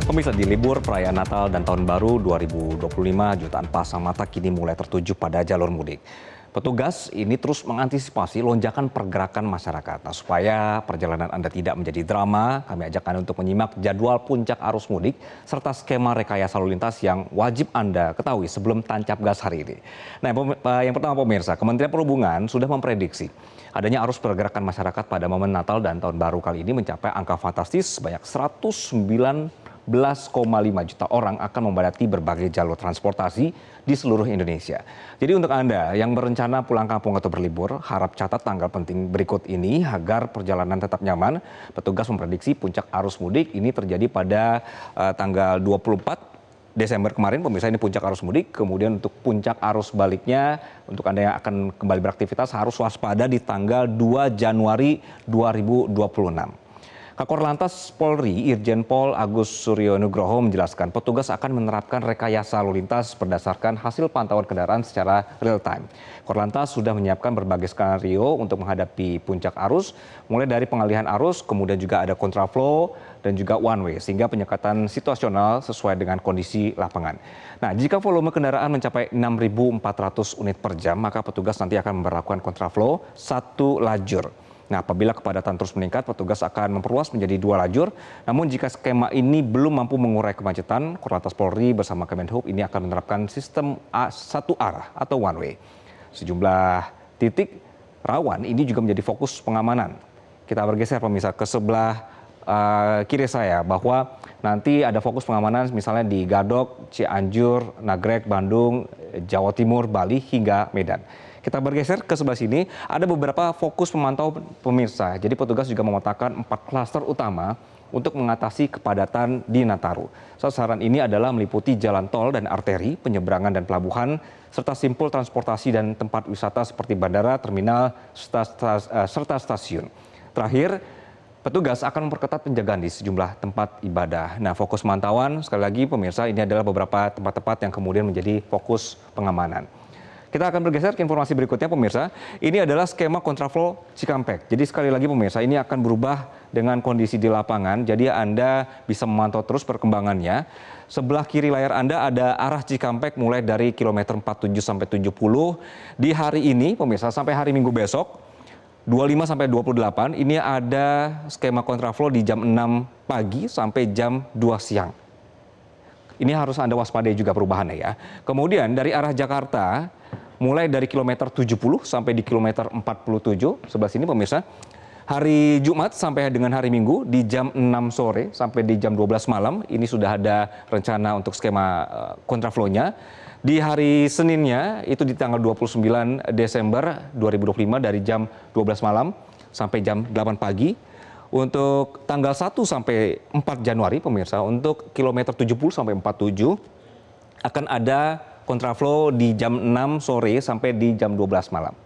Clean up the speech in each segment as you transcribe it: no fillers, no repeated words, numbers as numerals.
Pemirsa, di libur perayaan Natal dan Tahun Baru 2025, jutaan pasang mata kini mulai tertuju pada jalur mudik. Petugas ini terus mengantisipasi lonjakan pergerakan masyarakat. Nah, supaya perjalanan Anda tidak menjadi drama, kami ajak Anda untuk menyimak jadwal puncak arus mudik serta skema rekayasa lalu lintas yang wajib Anda ketahui sebelum tancap gas hari ini. Nah, yang pertama pemirsa, Kementerian Perhubungan sudah memprediksi adanya arus pergerakan masyarakat pada momen Natal dan Tahun Baru kali ini mencapai angka fantastis sebanyak 111,5 juta orang akan memadati berbagai jalur transportasi di seluruh Indonesia. Jadi untuk Anda yang berencana pulang kampung atau berlibur, harap catat tanggal penting berikut ini agar perjalanan tetap nyaman. Petugas memprediksi puncak arus mudik ini terjadi pada tanggal 24 Desember kemarin, pemirsa, ini puncak arus mudik. Kemudian untuk puncak arus baliknya, untuk Anda yang akan kembali beraktivitas harus waspada di tanggal 2 Januari 2026. Kakor Lantas Polri, Irjen Pol Agus Suryo Nugroho menjelaskan petugas akan menerapkan rekayasa lalu lintas berdasarkan hasil pantauan kendaraan secara real time. Korlantas sudah menyiapkan berbagai skenario untuk menghadapi puncak arus, mulai dari pengalihan arus, kemudian juga ada kontraflow dan juga one way, sehingga penyekatan situasional sesuai dengan kondisi lapangan. Nah, jika volume kendaraan mencapai 6.400 unit per jam, maka petugas nanti akan memperlakukan kontraflow satu lajur. Nah, apabila kepadatan terus meningkat, petugas akan memperluas menjadi 2 lajur. Namun jika skema ini belum mampu mengurai kemacetan, Korlantas Polri bersama Kemenhub ini akan menerapkan sistem satu arah atau one way. Sejumlah titik rawan ini juga menjadi fokus pengamanan. Kita bergeser pemirsa ke sebelah kiri saya, bahwa nanti ada fokus pengamanan misalnya di Gadok, Cianjur, Nagrek, Bandung, Jawa Timur, Bali hingga Medan. Kita bergeser ke sebelah sini, ada beberapa fokus pemantau pemirsa. Jadi petugas juga memetakan 4 klaster utama untuk mengatasi kepadatan di Nataru. Sasaran ini adalah meliputi jalan tol dan arteri, penyeberangan dan pelabuhan, serta simpul transportasi dan tempat wisata seperti bandara, terminal, serta stasiun. Terakhir, petugas akan memperketat penjagaan di sejumlah tempat ibadah. Nah, fokus pemantauan, sekali lagi pemirsa, ini adalah beberapa tempat-tempat yang kemudian menjadi fokus pengamanan. Kita akan bergeser ke informasi berikutnya pemirsa. Ini adalah skema kontraflow Cikampek. Jadi sekali lagi pemirsa, ini akan berubah dengan kondisi di lapangan. Jadi Anda bisa memantau terus perkembangannya. Sebelah kiri layar Anda ada arah Cikampek mulai dari kilometer 47 sampai 70. Di hari ini pemirsa sampai hari Minggu besok 25 sampai 28 ini ada skema kontraflow di jam 6 pagi sampai jam 2 siang. Ini harus Anda waspadai juga perubahannya ya. Kemudian dari arah Jakarta, mulai dari kilometer 70 sampai di kilometer 47, sebelah sini pemirsa, hari Jumat sampai dengan hari Minggu di jam 6 sore sampai di jam 12 malam, ini sudah ada rencana untuk skema kontraflow-nya. Di hari Seninnya, itu di tanggal 29 Desember 2025 dari jam 12 malam sampai jam 8 pagi. Untuk tanggal 1 sampai 4 Januari pemirsa, untuk kilometer 70 sampai 47 akan ada kontraflow di jam 6 sore sampai di jam 12 malam.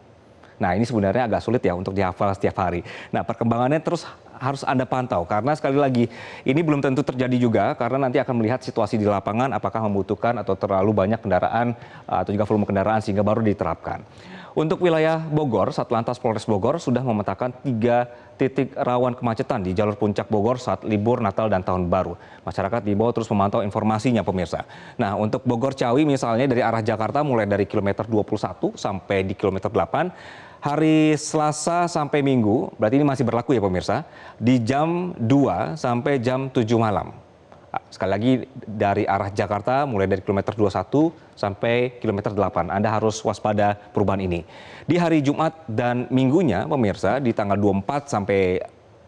Nah, ini sebenarnya agak sulit ya untuk dihafal setiap hari. Nah, perkembangannya terus harus Anda pantau karena sekali lagi ini belum tentu terjadi juga karena nanti akan melihat situasi di lapangan apakah membutuhkan atau terlalu banyak kendaraan atau juga volume kendaraan sehingga baru diterapkan. Untuk wilayah Bogor, Satlantas Polres Bogor sudah memetakan 3 titik rawan kemacetan di jalur puncak Bogor saat libur Natal dan Tahun Baru. Masyarakat diimbau terus memantau informasinya pemirsa. Nah, untuk Bogor Ciawi misalnya dari arah Jakarta mulai dari kilometer 21 sampai di kilometer 8, hari Selasa sampai Minggu, berarti ini masih berlaku ya pemirsa, di jam 2 sampai jam 7 malam. Sekali lagi dari arah Jakarta mulai dari kilometer 21 sampai kilometer 8. Anda harus waspada perubahan ini. Di hari Jumat dan Minggunya pemirsa di tanggal 2 sampai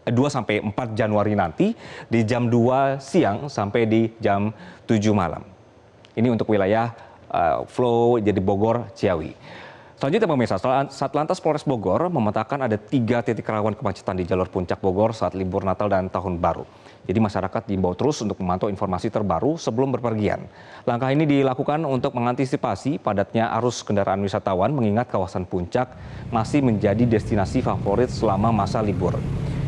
4 Januari nanti di jam 2 siang sampai di jam 7 malam. Ini untuk wilayah flow jadi Bogor Ciawi. Selanjutnya pemirsa, Satlantas Polres Bogor memetakan ada 3 titik rawan kemacetan di jalur puncak Bogor saat libur Natal dan Tahun Baru. Jadi masyarakat diimbau terus untuk memantau informasi terbaru sebelum berpergian. Langkah ini dilakukan untuk mengantisipasi padatnya arus kendaraan wisatawan mengingat kawasan puncak masih menjadi destinasi favorit selama masa libur.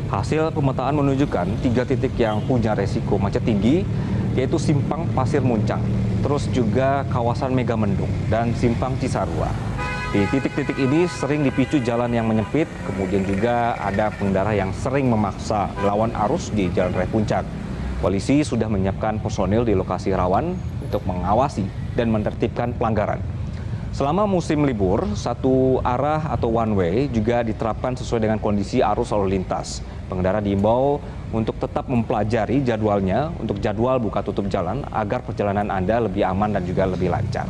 Hasil pemetaan menunjukkan 3 titik yang punya resiko macet tinggi, yaitu Simpang Pasir Muncang, terus juga kawasan Megamendung dan Simpang Cisarua. Di titik-titik ini sering dipicu jalan yang menyempit, kemudian juga ada pengendara yang sering memaksa melawan arus di Jalan Raya Puncak. Polisi sudah menyiapkan personil di lokasi rawan untuk mengawasi dan menertibkan pelanggaran. Selama musim libur, satu arah atau one way juga diterapkan sesuai dengan kondisi arus lalu lintas. Pengendara diimbau untuk tetap mempelajari jadwalnya untuk jadwal buka tutup jalan agar perjalanan Anda lebih aman dan juga lebih lancar.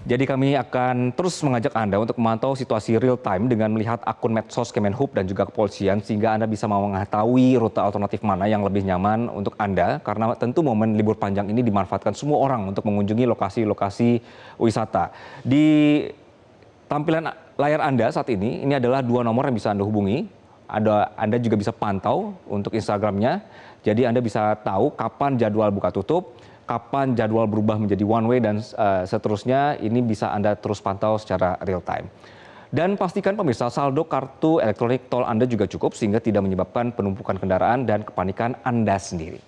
Jadi kami akan terus mengajak Anda untuk memantau situasi real time dengan melihat akun medsos Kemenhub dan juga kepolisian sehingga Anda bisa mengetahui rute alternatif mana yang lebih nyaman untuk Anda karena tentu momen libur panjang ini dimanfaatkan semua orang untuk mengunjungi lokasi-lokasi wisata. Di tampilan layar Anda saat ini adalah 2 nomor yang bisa Anda hubungi. Anda juga bisa pantau untuk Instagramnya, jadi Anda bisa tahu kapan jadwal buka tutup, kapan jadwal berubah menjadi one way dan seterusnya. Ini bisa Anda terus pantau secara real time. Dan pastikan pemirsa saldo kartu elektronik tol Anda juga cukup sehingga tidak menyebabkan penumpukan kendaraan dan kepanikan Anda sendiri.